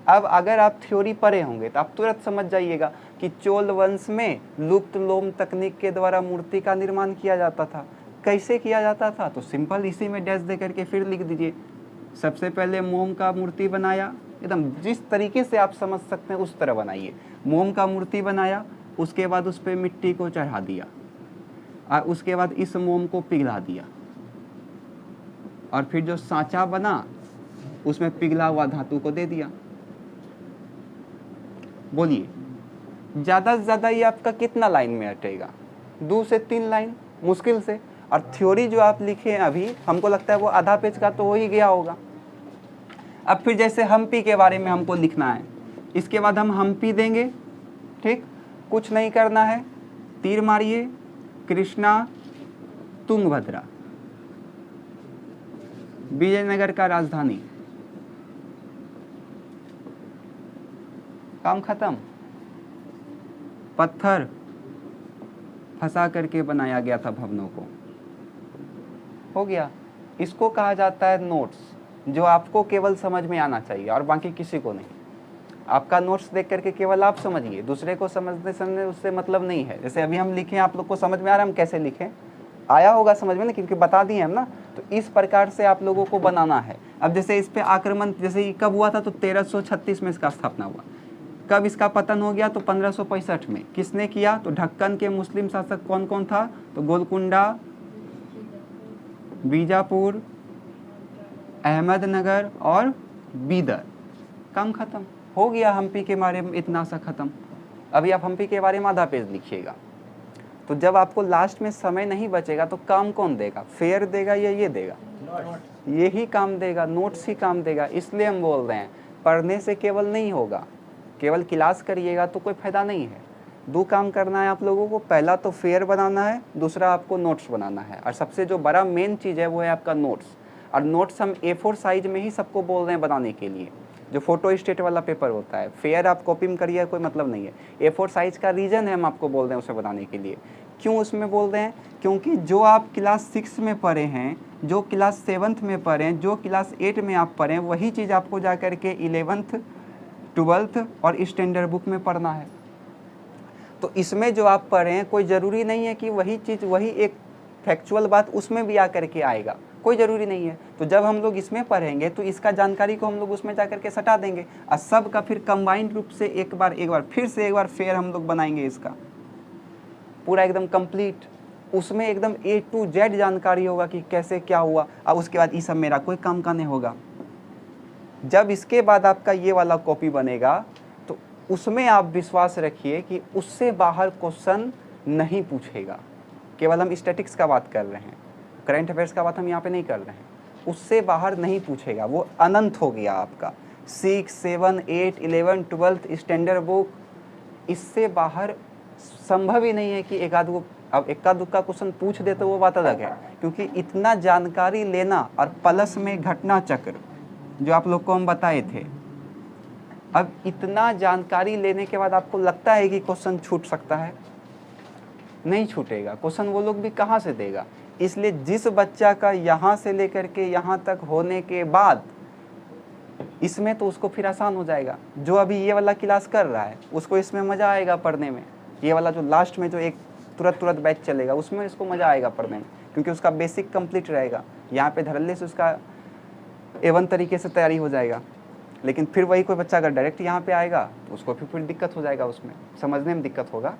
अब अगर आप थ्योरी पढ़े होंगे तो आप तुरंत समझ जाइएगा कि चोल वंश में लुप्त लोम तकनीक के द्वारा मूर्ति का निर्माण किया जाता था। कैसे किया जाता था, तो सिंपल इसी में डैश दे करके फिर लिख दीजिए। सबसे पहले मोम का मूर्ति बनाया, एकदम जिस तरीके से आप समझ सकते हैं उस तरह बनाइए। मोम का मूर्ति बनाया, उसके बाद उस पर मिट्टी को चढ़ा दिया, और उसके बाद इस मोम को पिघला दिया, और फिर जो सांचा बना उसमें पिघला हुआ धातु को दे दिया। बोलिए, ज़्यादा से ज़्यादा ये आपका कितना लाइन में अटेगा, 2 से 3 लाइन मुश्किल से। और थ्योरी जो आप लिखे हैं अभी, हमको लगता है वो आधा पेज का तो हो ही गया होगा। अब फिर जैसे हम्पी के बारे में हमको लिखना है, इसके बाद हम हम्पी देंगे, ठीक। कुछ नहीं करना है, तीर मारिए, कृष्णा तुंगभद्रा, विजयनगर का राजधानी। काम खत्म। पत्थर फंसा करके बनाया गया था भवनों को। हो गया। इसको कहा जाता है नोट्स, जो आपको केवल समझ में आना चाहिए और बाकी किसी को नहीं। आपका नोट्स देख करके केवल आप समझिए, दूसरे को समझने उससे मतलब नहीं है। जैसे अभी हम लिखें, आप लोग को समझ में आ रहा है हम कैसे लिखें? आया होगा समझ में ना, क्योंकि बता दिए हम ना। तो इस प्रकार से आप लोगों को बनाना है। अब जैसे इस पे आक्रमण जैसे ये कब हुआ था, तो 1336 में इसका स्थापना हुआ। कब इसका पतन हो गया, तो 1565 में। किसने किया, तो ढक्कन के मुस्लिम शासक कौन कौन था, तो गोलकुंडा, बीजापुर, अहमदनगर और बीदर। काम खत्म हो गया। हम्पी के बारे में इतना सा खत्म। अभी आप हम्पी के बारे में आधा पेज लिखिएगा। तो जब आपको लास्ट में समय नहीं बचेगा तो काम कौन देगा, फेयर देगा या ये देगा? यही काम देगा, नोट्स ही काम देगा। इसलिए हम बोल रहे हैं पढ़ने से केवल नहीं होगा, केवल क्लास करिएगा तो कोई फायदा नहीं है। दो काम करना है आप लोगों को, पहला तो फेयर बनाना है, दूसरा आपको नोट्स बनाना है। और सबसे जो बड़ा मेन चीज़ है वो है आपका नोट्स। और नोट्स हम A4 साइज में ही सबको बोल रहे हैं बनाने के लिए, जो फोटो स्टेट वाला पेपर होता है। फेयर आप कॉपी में करिए, कोई मतलब नहीं है। A4 साइज का रीज़न है हम आपको बोल रहे हैं उसे बनाने के लिए। क्यों उसमें बोल रहे हैं? क्योंकि जो आप क्लास 6 में पढ़े हैं, जो क्लास 7th में पढ़े हैं, जो क्लास 8 में आप पढ़े हैं, वही चीज़ आपको जा कर के 11th, 12th और स्टैंडर्ड बुक में पढ़ना है। तो इसमें जो आप पढ़ रहे हैं कोई ज़रूरी नहीं है कि वही चीज़, वही एक फैक्चुअल बात उसमें भी आकर के आएगा, कोई ज़रूरी नहीं है। तो जब हम लोग इसमें पढ़ेंगे तो इसका जानकारी को हम लोग उसमें जा करके सटा देंगे और सब का फिर कंबाइंड रूप से एक बार फिर से एक बार फेयर हम लोग बनाएंगे। इसका पूरा एकदम कंप्लीट, उसमें एकदम A to Z जानकारी होगा कि कैसे क्या हुआ। और उसके बाद ये सब मेरा कोई काम का नहीं होगा। जब इसके बाद आपका ये वाला कॉपी बनेगा तो उसमें आप विश्वास रखिए कि उससे बाहर क्वेश्चन नहीं पूछेगा। केवल हम स्टैटिक्स का बात कर रहे हैं, करंट अफेयर्स का बात हम यहाँ पे नहीं कर रहे हैं। उससे बाहर नहीं पूछेगा, वो अनंत हो गया आपका। 6, 7, 8, 11, 12 स्टैंडर्ड बुक, इससे बाहर संभव ही नहीं है कि एक आध दुक्का क्वेश्चन पूछ दे तो वो बात अलग है। क्योंकि इतना जानकारी लेना और प्लस में घटना चक्र जो आप लोग को हम बताए थे, अब इतना जानकारी लेने के बाद आपको लगता है कि क्वेश्चन छूट सकता है? नहीं छूटेगा। क्वेश्चन वो लोग भी कहाँ से देगा? इसलिए जिस बच्चा का यहाँ से लेकर के यहाँ तक होने के बाद इसमें, तो उसको फिर आसान हो जाएगा। जो अभी ये वाला क्लास कर रहा है उसको इसमें मज़ा आएगा पढ़ने में। ये वाला जो लास्ट में जो एक तुरंत बैच चलेगा उसमें इसको मज़ा आएगा पढ़ने में, क्योंकि उसका बेसिक कंप्लीट रहेगा। यहाँ पे धड़ल्ले से उसका A1 तरीके से तैयारी हो जाएगा। लेकिन फिर वही कोई बच्चा अगर डायरेक्ट यहाँ पे आएगा तो उसको फिर दिक्कत हो जाएगा, उसमें समझने में दिक्कत होगा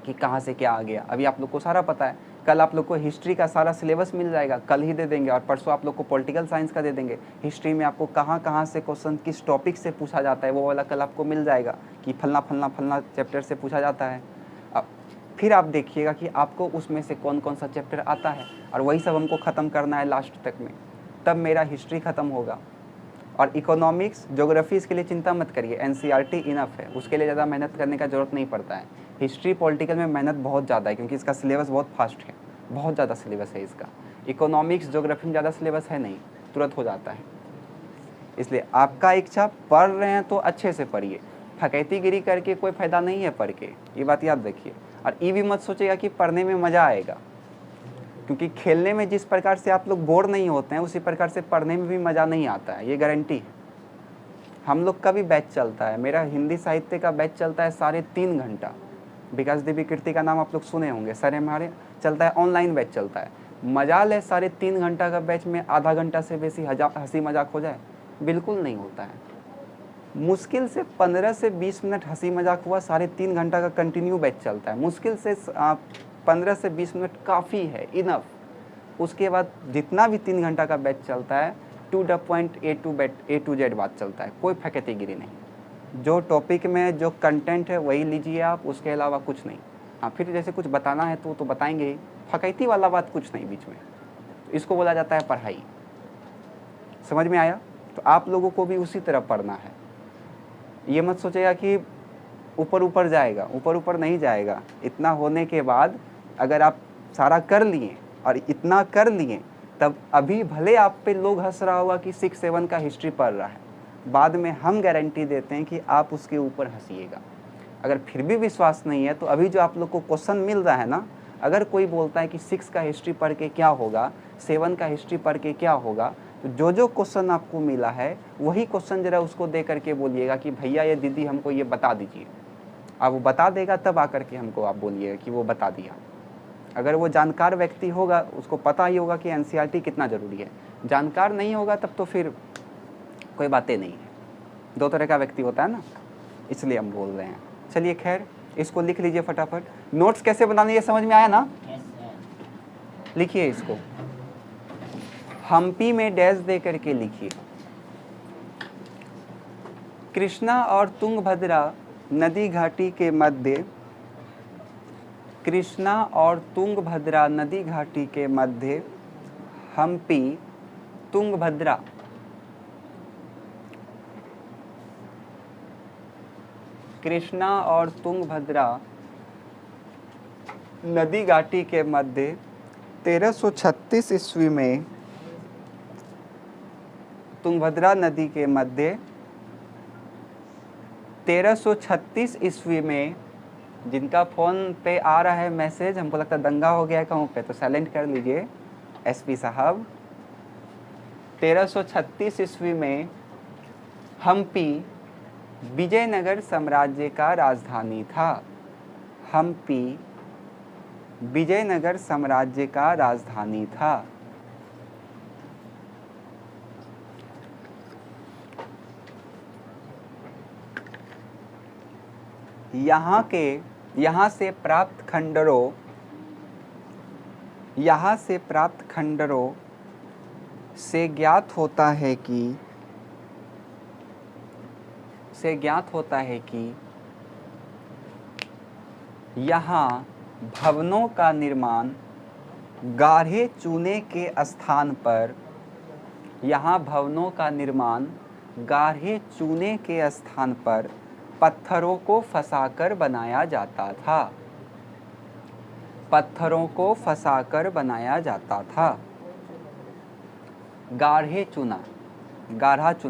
कि कहाँ से क्या आ गया। अभी आप लोग को सारा पता है। कल आप लोग को हिस्ट्री का सारा सिलेबस मिल जाएगा, कल ही दे देंगे। और परसों आप लोग को पॉलिटिकल साइंस का दे देंगे। हिस्ट्री में आपको कहाँ कहाँ से क्वेश्चन किस टॉपिक से पूछा जाता है वो वाला कल आपको मिल जाएगा कि फलना फलना फलना चैप्टर से पूछा जाता है। अब फिर आप देखिएगा कि आपको उसमें से कौन कौन सा चैप्टर आता है, और वही सब हमको ख़त्म करना है लास्ट तक में। तब मेरा हिस्ट्री ख़त्म होगा। और इकोनॉमिक्स, ज्योग्राफी, इसके लिए चिंता मत करिए, NCERT इनफ है, उसके लिए ज़्यादा मेहनत करने का ज़रूरत नहीं पड़ता है। हिस्ट्री पॉलिटिकल में मेहनत बहुत ज़्यादा है, क्योंकि इसका सिलेबस बहुत फास्ट है, बहुत ज़्यादा सिलेबस है इसका। इकोनॉमिक्स, ज्योग्राफी में ज़्यादा सिलेबस है नहीं, तुरंत हो जाता है। इसलिए आपका इच्छा, पढ़ रहे हैं तो अच्छे से पढ़िए, फकैतीगिरी करके कोई फ़ायदा नहीं है पढ़ के, ये बात याद रखिए। और ये भी मत सोचिएगा कि पढ़ने में मज़ा आएगा, क्योंकि खेलने में जिस प्रकार से आप लोग बोर नहीं होते हैं उसी प्रकार से पढ़ने में भी मज़ा नहीं आता है, ये गारंटी है। हम लोग का भी बैच चलता है, मेरा हिंदी साहित्य का बैच चलता है 3.5 घंटा। विकास देवी कीर्ति का नाम आप लोग सुने होंगे, सर हमारे चलता है, ऑनलाइन बैच चलता है। मजाल है 3.5 घंटा का बैच में आधा घंटा से बेसी हंसी मजाक हो जाए? बिल्कुल नहीं होता है। मुश्किल से 15 से 20 मिनट हंसी मजाक हुआ, 3.5 घंटा का कंटिन्यू बैच चलता है। मुश्किल से 15 से 20 मिनट काफ़ी है, इनफ। उसके बाद जितना भी 3 घंटा का बैच चलता है to the point, A to Z बात चलता है, कोई फकैतीगिरी नहीं। जो टॉपिक में जो कंटेंट है वही लीजिए आप, उसके अलावा कुछ नहीं। हाँ, फिर जैसे कुछ बताना है तो बताएंगे ही, फकैती वाला बात कुछ नहीं बीच में। इसको बोला जाता है पढ़ाई। समझ में आया? तो आप लोगों को भी उसी तरह पढ़ना है। ये मत सोचेगा कि ऊपर जाएगा, ऊपर नहीं जाएगा। इतना होने के बाद अगर आप सारा कर लिए और इतना कर लिए तब अभी भले आप पे लोग हंस रहा होगा कि 6-7 का हिस्ट्री पढ़ रहा है, बाद में हम गारंटी देते हैं कि आप उसके ऊपर हंसिएगा। अगर फिर भी विश्वास नहीं है तो अभी जो आप लोग को क्वेश्चन मिल रहा है ना, अगर कोई बोलता है कि 6 का हिस्ट्री पढ़ के क्या होगा, 7 का हिस्ट्री पढ़ के क्या होगा, तो जो जो क्वेश्चन आपको मिला है वही क्वेश्चन ज़रा उसको दे करके बोलिएगा कि भैया ये दीदी हमको ये बता दीजिए। अब वो बता देगा तब आकर के हमको आप बोलिएगा कि वो बता दिया। अगर वो जानकार व्यक्ति होगा उसको पता ही होगा कि एनसीईआरटी कितना ज़रूरी है। जानकार नहीं होगा तब तो फिर कोई बातें नहीं है। दो तरह का व्यक्ति होता है ना, इसलिए हम बोल रहे हैं। चलिए खैर, इसको लिख लीजिए फटाफट। नोट्स कैसे बनाने ये समझ में आया ना? लिखिए इसको, हम्पी में डैश दे करके लिखिए। कृष्णा और तुंगभद्रा नदी घाटी के मध्य, कृष्णा और तुंगभद्रा नदी घाटी के मध्य हम्पी तुंगभद्रा कृष्णा और तुंगभद्रा नदी घाटी के मध्य 1336 ईस्वी में, तुंगभद्रा नदी के मध्य 1336 ईस्वी में, जिनका फ़ोन पे आ रहा है मैसेज, हमको लगता है दंगा हो गया है कहूँ पे, तो साइलेंट कर लीजिए एसपी साहब। 1336 ईस्वी में हम्पी विजयनगर साम्राज्य का राजधानी था। हम्पी विजयनगर साम्राज्य का राजधानी था। यहाँ से प्राप्त खंडरों से ज्ञात होता है कि यहाँ भवनों का निर्माण गाढ़े चूने के स्थान पर, पत्थरों को फंसाकर बनाया जाता था। गाढ़े चूना,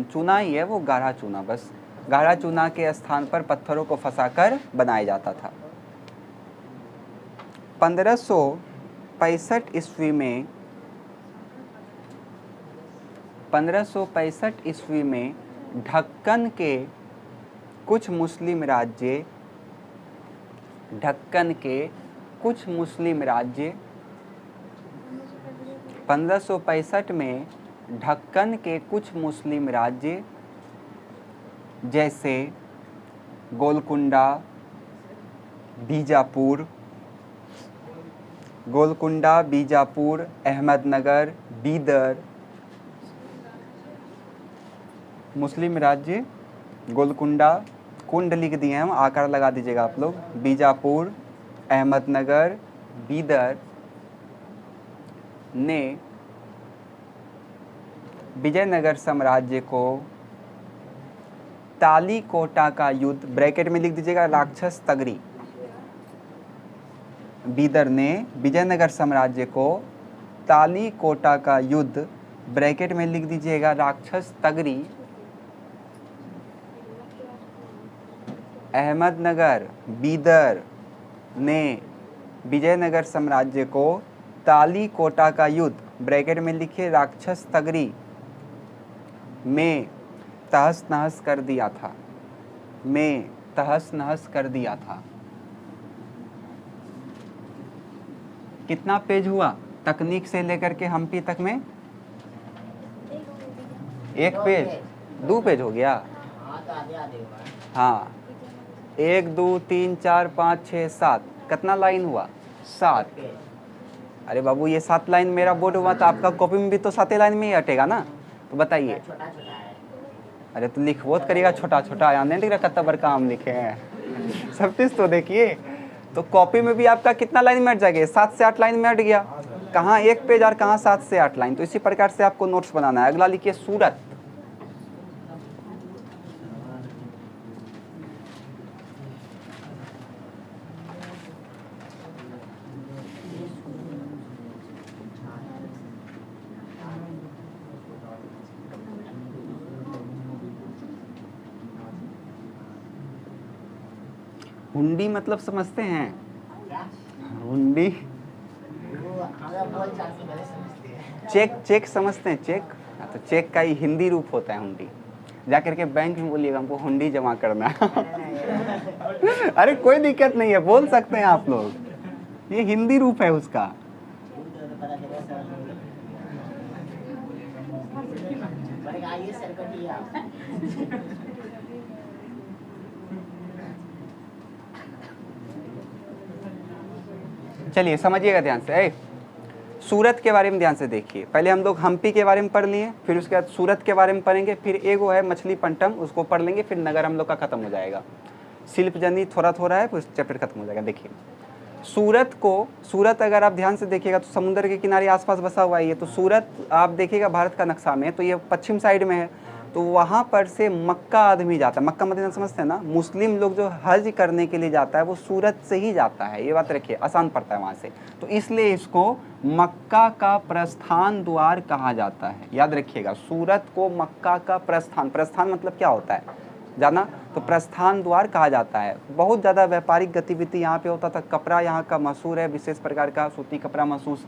चूना ही है वो, गाढ़ा चूना, बस गाढ़ा चूना के स्थान पर पत्थरों को फंसाकर बनाया जाता था। 1565 ईस्वी में ढक्कन के कुछ मुस्लिम राज्य 1565 में ढक्कन के कुछ मुस्लिम राज्य जैसे गोलकुंडा, बीजापुर, अहमदनगर, बीदर, मुस्लिम राज्य गोलकुंडा, कुंड लिख दिए हम, आकार लगा दीजिएगा आप लोग, बीजापुर, अहमदनगर, बीदर ने विजयनगर साम्राज्य को तालीकोटा का युद्ध, ब्रैकेट में लिख दीजिएगा राक्षस तगरी, बीदर ने विजयनगर साम्राज्य को तालीकोटा का युद्ध, ब्रैकेट में लिख दीजिएगा राक्षस तगरी, अहमदनगर, बीदर ने विजयनगर साम्राज्य को तालीकोटा का युद्ध, ब्रैकेट में लिखिए राक्षस तगरी, में तहस नहस कर दिया था। कितना पेज हुआ तकनीक से लेकर के हम्पी तक में? 1 पेज, 2 पेज हो गया। हाँ, 1 2 3 4 5 6 7, कितना लाइन हुआ? 7। अरे बाबू ये 7 लाइन मेरा बोर्ड हुआ तो आपका कॉपी में भी तो 7 लाइन में ही हटेगा ना, तो बताइए। अरे तो लिख बहुत करिएगा, छोटा छोटा आने दिख रहा कितना बड़का हम लिखे हैं, सब चीज़ तो देखिए। तो कॉपी में भी आपका कितना लाइन में हट जाएगा? 7 से 8 लाइन में हट गया। कहाँ 1 पेज और कहाँ 7 से 8 लाइन। तो इसी प्रकार से आपको नोट्स बनाना है। अगला लिखिए सूरत। हुंडी मतलब समझते हैं? क्या? हुंडी वो हमारा बोल चाल से पहले समझते हैं। चेक, चेक समझते हैं? चेक, हाँ, तो चेक का ही हिंदी रूप होता है हुंडी। जा करके बैंक में बोलिएगा हमको हुंडी जमा करना है। नहीं, अरे कोई दिक्कत नहीं है, बोल सकते हैं आप लोग, ये हिंदी रूप है उसका। पता चला सर। बड़े आइए सर कटिए आप। चलिए समझिएगा ध्यान से। सूरत के बारे में ध्यान से देखिए। पहले हम लोग हम्पी के बारे में पढ़ लिए, फिर उसके बाद सूरत के बारे में पढ़ेंगे, फिर एगो है मछलीपट्टनम, उसको पढ़ लेंगे, फिर नगर हम लोग का खत्म हो जाएगा। शिल्पजनी थोड़ा थोड़ा है, फिर चैप्टर खत्म हो जाएगा। देखिए सूरत अगर आप ध्यान से देखिएगा तो समुद्र के किनारे आसपास बसा हुआ है ये। तो सूरत आप देखिएगा भारत का नक्शा में, तो ये पश्चिम साइड में है। तो वहाँ पर से मक्का आदमी जाता है, मक्का मदीना समझते हैं ना? मुस्लिम लोग जो हज करने के लिए जाता है वो सूरत से ही जाता है, ये बात रखिए, आसान पड़ता है वहाँ से। तो इसलिए इसको मक्का का प्रस्थान द्वार कहा जाता है, याद रखिएगा। सूरत को मक्का का प्रस्थान, प्रस्थान मतलब क्या होता है जाना? तो प्रस्थान द्वार कहा जाता है। बहुत ज़्यादा व्यापारिक गतिविधि यहाँ पे होता था। कपड़ा यहाँ का मशहूर है, विशेष प्रकार का सूती कपड़ा महसूस।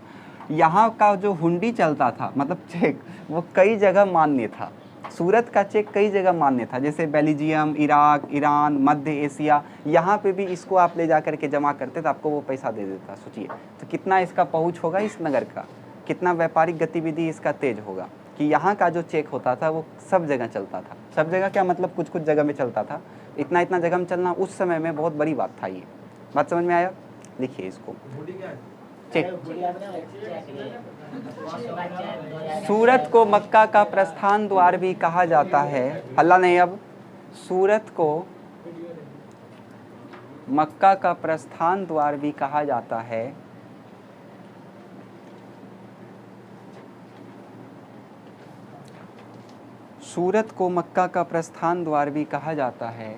यहाँ का जो हुंडी चलता था, मतलब चेक, वो कई जगह मान्य था। सूरत का चेक कई जगह मान्य था, जैसे बेल्जियम, इराक, ईरान, मध्य एशिया, यहाँ पे भी इसको आप ले जा करके जमा करते तो आपको वो पैसा दे देता। सोचिए तो कितना इसका पहुँच होगा इस नगर का, कितना व्यापारिक गतिविधि इसका तेज होगा कि यहाँ का जो चेक होता था वो सब जगह चलता था। सब जगह क्या मतलब, कुछ कुछ जगह में चलता था। इतना इतना जगह में चलना उस समय में बहुत बड़ी बात था। ये बात समझ में आया? लिखिए इसको, चेक। सूरत को मक्का का प्रस्थान द्वार भी कहा जाता है। हल्ला नहीं अब। सूरत को मक्का का प्रस्थान द्वार भी कहा जाता है। सूरत को मक्का का प्रस्थान द्वार भी कहा जाता है।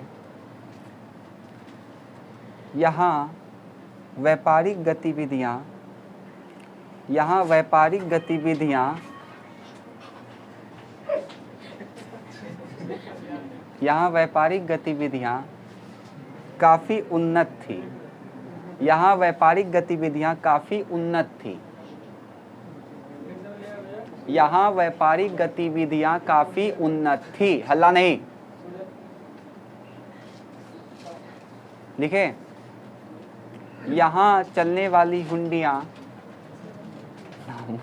यहाँ व्यापारिक गतिविधियाँ काफ़ी उन्नत थी। यहाँ व्यापारिक गतिविधियाँ काफ़ी उन्नत थी। यहाँ व्यापारिक गतिविधियाँ काफ़ी उन्नत थी। हल्ला नहीं। लिखे, यहाँ चलने वाली हुंडियाँ,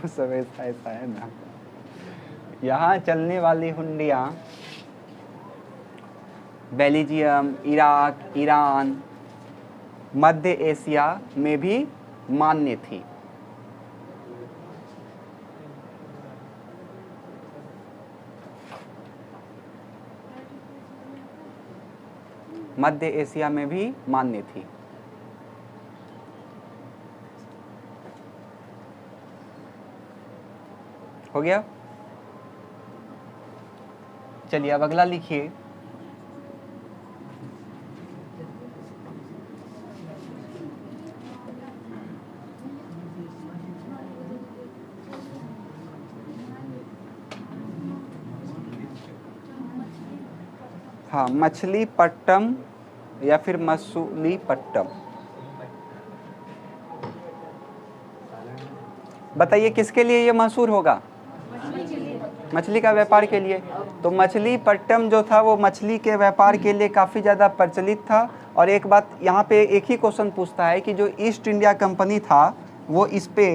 सब ऐसा है ना। यहाँ चलने वाली हुंडियाँ बेल्जियम, इराक, ईरान, मध्य एशिया में भी मान्य थी। मध्य एशिया में भी मान्य थी। हो गया? चलिए अब अगला लिखिए। हाँ, मछलीपट्टनम या फिर मसूलीपट्टनम। बताइए किसके लिए ये मशहूर होगा? मछली का व्यापार के लिए। तो मछलीपट्टनम जो था वो मछली के व्यापार के लिए काफ़ी ज़्यादा प्रचलित था। और एक बात यहाँ पे एक ही क्वेश्चन पूछता है कि जो ईस्ट इंडिया कंपनी था वो इस पे,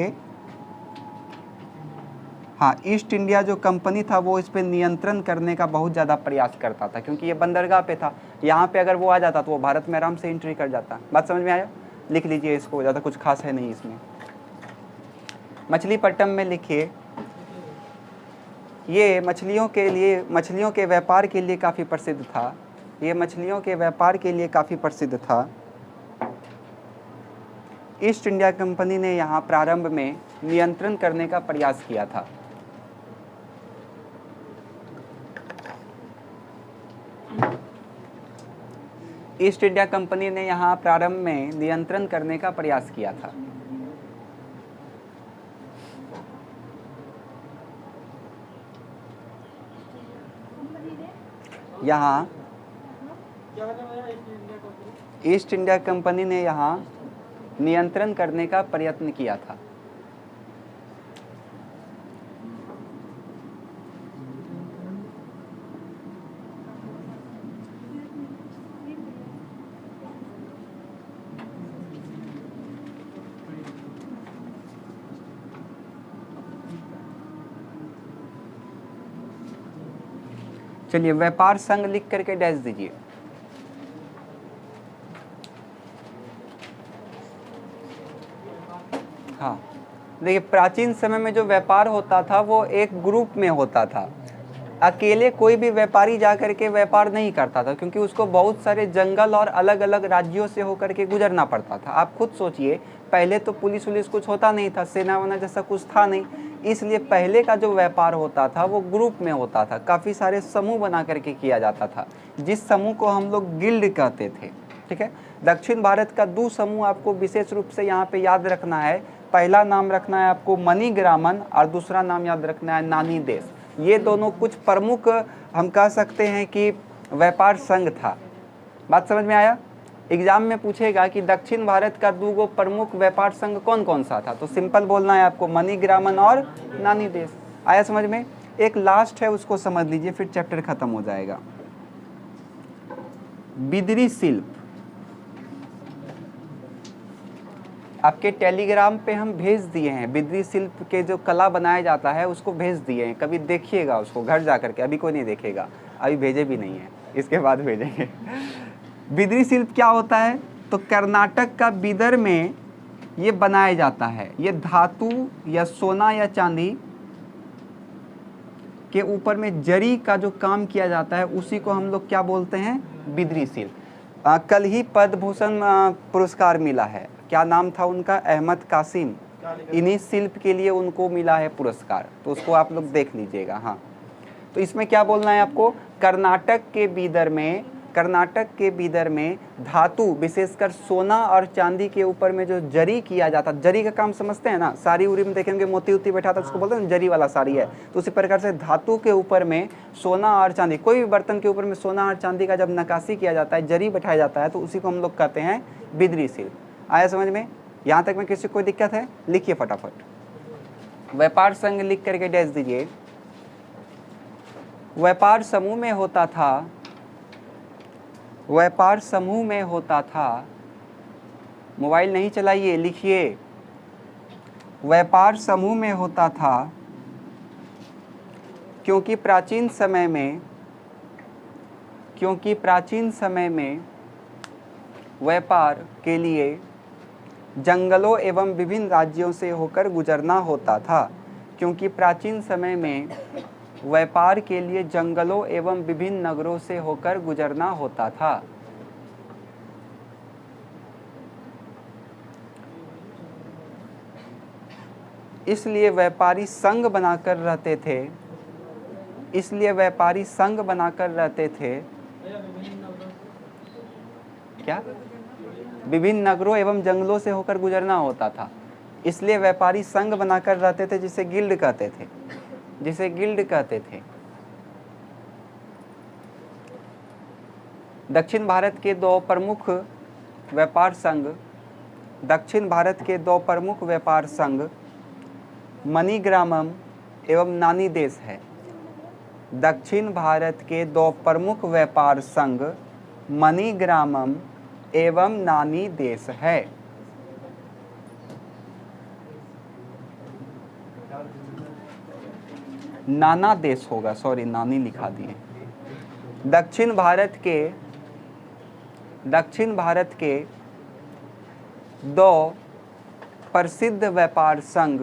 हाँ, ईस्ट इंडिया जो कंपनी था वो इस पे नियंत्रण करने का बहुत ज़्यादा प्रयास करता था, क्योंकि ये बंदरगाह पे था। यहाँ पे अगर वो आ जाता तो वो भारत में आराम से एंट्री कर जाता। बात समझ में आया? लिख लीजिए इसको, ज़्यादा कुछ खास है नहीं इसमें। मछलीपट्टनम में लिखिए, ये मछलियों के व्यापार के लिए काफ़ी प्रसिद्ध था। ये मछलियों के व्यापार के लिए काफ़ी प्रसिद्ध था। ईस्ट इंडिया कंपनी ने यहाँ प्रारंभ में नियंत्रण करने का प्रयास किया था। ईस्ट इंडिया कंपनी ने यहाँ प्रारंभ में नियंत्रण करने का प्रयास किया था। यहाँ ईस्ट इंडिया कंपनी ने यहाँ नियंत्रण करने का प्रयत्न किया था। चलिए व्यापार संघ लिख करके डैश दीजिए। हाँ, देखिए प्राचीन समय में जो व्यापार होता था वो एक ग्रुप में होता था। अकेले कोई भी व्यापारी जा करके व्यापार नहीं करता था, क्योंकि उसको बहुत सारे जंगल और अलग अलग राज्यों से होकर के गुजरना पड़ता था। आप खुद सोचिए, पहले तो पुलिस वुलिस कुछ होता नहीं था, सेना वना जैसा कुछ था नहीं, इसलिए पहले का जो व्यापार होता था वो ग्रुप में होता था, काफ़ी सारे समूह बना करके किया जाता था, जिस समूह को हम लोग गिल्ड कहते थे। ठीक है, दक्षिण भारत का दो समूह आपको विशेष रूप से यहाँ पे याद रखना है। पहला नाम रखना है आपको मणिग्रामन और दूसरा नाम याद रखना है नानी देश। ये दोनों कुछ प्रमुख हम कह सकते हैं कि व्यापार संघ था। बात समझ में आया? एग्जाम में पूछेगा कि दक्षिण भारत का दो प्रमुख व्यापार संघ कौन कौन सा था, तो सिंपल बोलना है आपको मणिग्रामन और नानी देश। आया समझ में? एक लास्ट है, उसको समझ लीजिए, फिर चैप्टर खत्म हो जाएगा। बिदरी शिल्प आपके टेलीग्राम पे हम भेज दिए हैं। बिदरी शिल्प के जो कला बनाया जाता है उसको भेज दिए हैं, कभी देखिएगा उसको घर जा करके। अभी कोई नहीं देखेगा, अभी भेजे भी नहीं है, इसके बाद भेजेंगे। बिदरी शिल्प क्या होता है? तो कर्नाटक का बिदर में ये बनाया जाता है। ये धातु या सोना या चांदी के ऊपर में जरी का जो काम किया जाता है उसी को हम लोग क्या बोलते हैं? बिदरी शिल्प। कल ही पद्म भूषण पुरस्कार मिला है, क्या नाम था उनका? अहमद कासिम। इन्हीं शिल्प के लिए उनको मिला है पुरस्कार, तो उसको आप लोग देख लीजिएगा। हाँ, तो इसमें क्या बोलना है आपको? कर्नाटक के बीदर में धातु विशेषकर सोना और चांदी के ऊपर में जो जरी किया जाता, जरी का काम समझते हैं ना, साड़ी उरी में देखेंगे मोती उती बैठा था, उसको बोलते हैं जरी वाला साड़ी है। तो उसी प्रकार से धातु के ऊपर में सोना और चांदी, कोई भी बर्तन के ऊपर में सोना और चांदी का जब नक्काशी किया जाता है, जरी बैठाया जाता है, तो उसी को हम लोग कहते हैं बिदरी शिल्प। आया समझ में? यहाँ तक में किसी को कोई दिक्कत है? लिखिए फटाफट। व्यापार संघ लिख करके डैश दीजिए। व्यापार समूह में होता था, व्यापार समूह में होता था, मोबाइल नहीं चलाइए, लिखिए। व्यापार समूह में होता था क्योंकि प्राचीन समय में व्यापार के लिए जंगलों एवं विभिन्न राज्यों से होकर गुजरना होता था। क्योंकि प्राचीन समय में व्यापार के लिए जंगलों एवं विभिन्न नगरों से होकर गुजरना होता था। इसलिए व्यापारी संघ बनाकर रहते थे। क्या? विभिन्न नगरों एवं जंगलों से होकर गुजरना होता था, इसलिए व्यापारी संघ बनाकर रहते थे, जिसे गिल्ड कहते थे। दक्षिण भारत के दो प्रमुख व्यापार संघ मणिग्रामम एवं नानी देश है। दक्षिण भारत के दो प्रमुख व्यापार संघ मणिग्रामम एवं नानी देश है। नाना देश होगा, सॉरी नानी लिखा दिए। दक्षिण भारत के दो प्रसिद्ध व्यापार संघ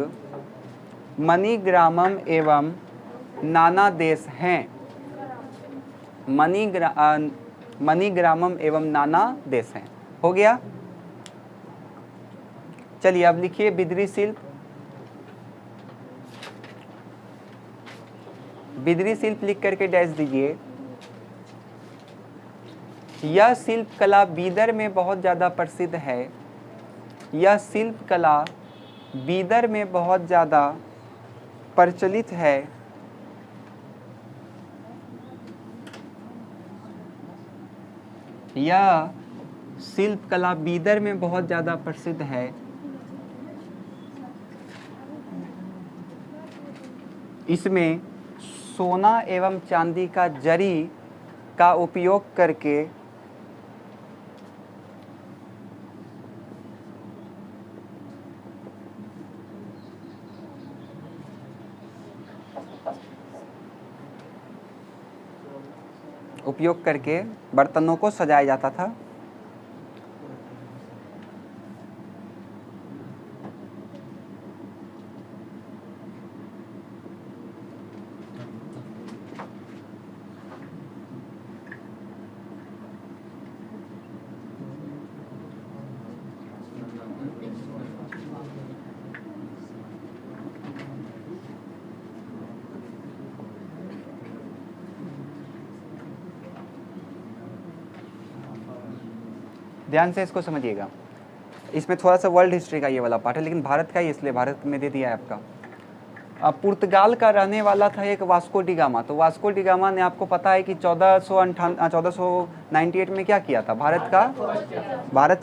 मणिग्रामम एवं नाना देश हैं। मणिग्रामम एवं नाना देश हैं। हो गया? चलिए अब लिखिए बिदरी शिल्प। बिदरी शिल्प लिख करके डैश दीजिए। यह शिल्प कला बीदर में बहुत ज़्यादा प्रसिद्ध है। यह शिल्प कला बीदर में बहुत ज़्यादा प्रचलित है। यह शिल्प कला बीदर में बहुत ज़्यादा प्रसिद्ध है। इसमें सोना एवं चांदी का जरी का उपयोग करके बर्तनों को सजाया जाता था। ध्यान से इसको समझिएगा। इसमें थोड़ा सा वर्ल्ड हिस्ट्री का ये वाला पार्ट है, लेकिन भारत का ही इसलिए भारत में दे दिया है आपका। अब पुर्तगाल का रहने वाला था एक वास्को डी गामा। तो वास्को डी गामा ने, आपको पता है कि 1498 में क्या किया था, भारत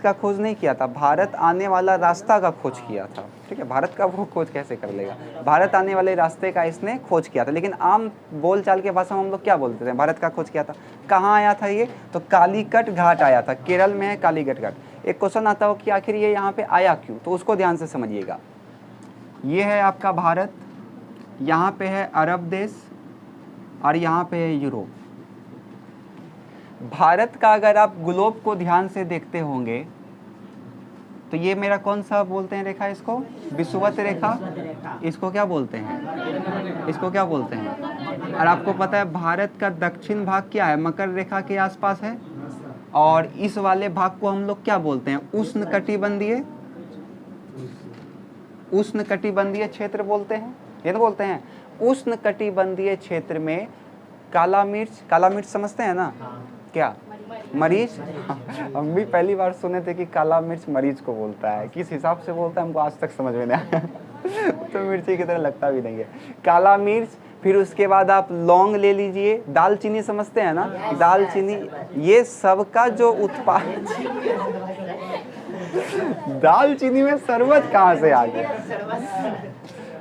का खोज नहीं किया था, भारत आने वाला रास्ता का खोज किया था। ठीक है, भारत का वो खोज कैसे कर लेगा, भारत आने वाले रास्ते का इसने खोज किया था। लेकिन आम बोलचाल के भाषा में हम लोग क्या बोलते थे, भारत का खोज किया था। कहाँ आया था ये, तो कालीकट घाट आया था, केरल में है कालीकट घाट। एक क्वेश्चन आता हो कि आखिर ये यहाँ पे आया क्यों, तो उसको ध्यान से समझिएगा। ये है आपका भारत, यहाँ पे है अरब देश और यहाँ पे है यूरोप। भारत का अगर आप ग्लोब को ध्यान से देखते होंगे तो ये मेरा कौन सा बोलते हैं रेखा, इसको विषुवत रेखा, इसको क्या बोलते हैं, इसको क्या बोलते हैं। और आपको पता है भारत का दक्षिण भाग क्या है, मकर रेखा के आसपास है। और इस वाले भाग को हम लोग क्या बोलते हैं, उष्णकटिबंधीय क्षेत्र बोलते हैं। ये तो बोलते हैं उष्णकटिबंधीय क्षेत्र में काला मिर्च समझते हैं ना, क्या मरीच। हम भी पहली बार सुने थे कि काला मिर्च मरीच को बोलता है, किस हिसाब से बोलता है हमको आज तक समझ में नहीं आया। तो मिर्ची की तरह लगता भी नहीं है, काला मिर्च। फिर उसके बाद आप लौंग ले लीजिए, दालचीनी समझते हैं ना, दालचीनी। ये सब का जो उत्पाद दालचीनी में शरबत कहाँ से आ गया।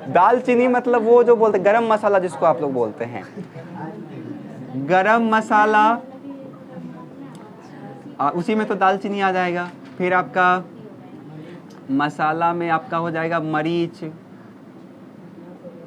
दालचीनी मतलब वो जो बोलते हैं गरम मसाला, जिसको आप लोग बोलते हैं गरम मसाला, उसी में तो दालचीनी आ जाएगा। फिर आपका मसाला में आपका हो जाएगा मरीच।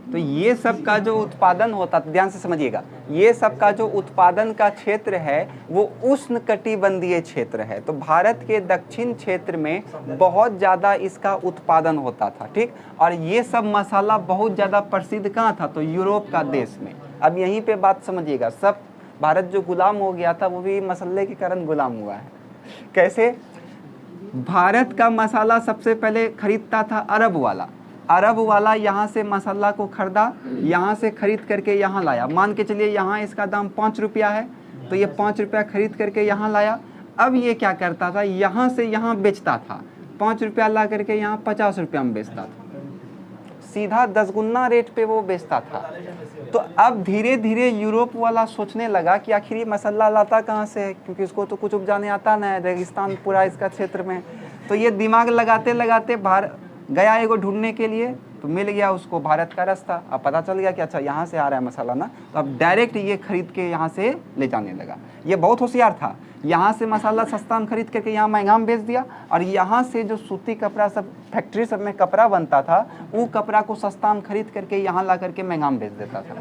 तो ये सब का जो उत्पादन होता, ध्यान से समझिएगा, ये सब का जो उत्पादन का क्षेत्र है वो उष्णकटिबंधीय क्षेत्र है। तो भारत के दक्षिण क्षेत्र में बहुत ज़्यादा इसका उत्पादन होता था। ठीक, और ये सब मसाला बहुत ज़्यादा प्रसिद्ध कहाँ था, तो यूरोप का देश में। अब यहीं पे बात समझिएगा, सब भारत जो गुलाम हो गया था वो भी मसाले के कारण गुलाम हुआ है। कैसे, भारत का मसाला सबसे पहले खरीदता था अरब वाला यहाँ से मसाला को खरीदा, यहाँ से खरीद करके यहाँ लाया। मान के चलिए यहाँ इसका दाम 5 रुपया है, तो ये 5 रुपया खरीद करके यहाँ लाया। अब ये क्या करता था, यहाँ से यहाँ बेचता था, 5 रुपया ला करके यहाँ 50 रुपया में बेचता था, सीधा 10 गुना रेट पे वो बेचता था। तो अब धीरे धीरे यूरोप वाला सोचने लगा कि आखिर ये मसाला लाता कहाँ से है, क्योंकि उसको तो कुछ उपजाने आता ना है, रेगिस्तान पूरा इसका क्षेत्र में। तो ये दिमाग लगाते लगाते गया एगो ढूंढने के लिए, तो मिल गया उसको भारत का रास्ता। अब पता चल गया कि अच्छा यहाँ से आ रहा है मसाला ना, तो अब डायरेक्ट ये खरीद के यहाँ से ले जाने लगा। ये बहुत होशियार था, यहाँ से मसाला सस्ता में खरीद करके यहाँ महंगा में बेच दिया, और यहाँ से जो सूती कपड़ा सब फैक्ट्री सब में कपड़ा बनता था, वो कपड़ा को सस्ता में खरीद करके यहाँ ला करके महंगा में बेच देता था।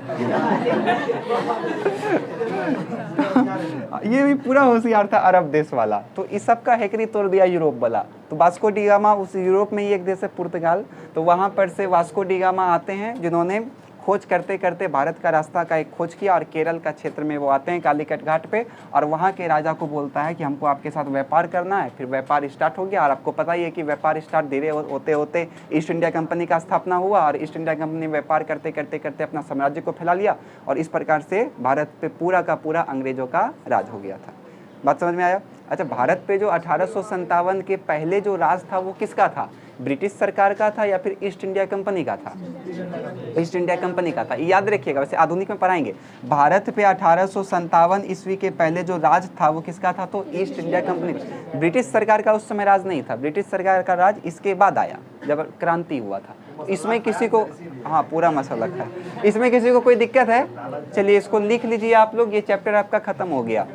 ये भी पूरा होशियार था अरब देश वाला। तो इस सब का हेकरी तोड़ दिया यूरोप वाला। तो वास्को डी गामा, उस यूरोप में ही एक देश है पुर्तगाल, तो वहाँ पर से वास्को डी गामा आते हैं, जिन्होंने खोज करते करते भारत का रास्ता का एक खोज किया। और केरल का क्षेत्र में वो आते हैं कालीकट घाट पे, और वहाँ के राजा को बोलता है कि हमको आपके साथ व्यापार करना है। फिर व्यापार स्टार्ट हो गया, और आपको पता ही है कि व्यापार स्टार्ट धीरे होते होते ईस्ट इंडिया कंपनी का स्थापना हुआ, और ईस्ट इंडिया कंपनी ने व्यापार करते करते करते अपना साम्राज्य को फैला लिया, और इस प्रकार से भारत पे पूरा का पूरा अंग्रेजों का राज हो गया था। बात समझ में आया। अच्छा, भारत पे जो 1857 के पहले जो राज था वो किसका था, ब्रिटिश सरकार का था या फिर ईस्ट इंडिया कंपनी का था? ईस्ट इंडिया कंपनी का था। याद रखिएगा, वैसे आधुनिक में पढ़ाएंगे। भारत पे 1857 ईस्वी के पहले जो राज था वो किसका था? तो ईस्ट इंडिया कंपनी। ब्रिटिश सरकार का उस समय राज नहीं था, ब्रिटिश सरकार का राज इसके बाद आया जब क्रांति हुआ था। इसमें किसी को, हाँ पूरा मसला है, इसमें किसी को कोई दिक्कत है? चलिए इसको लिख लीजिए आप लोग, ये चैप्टर आपका खत्म हो गया।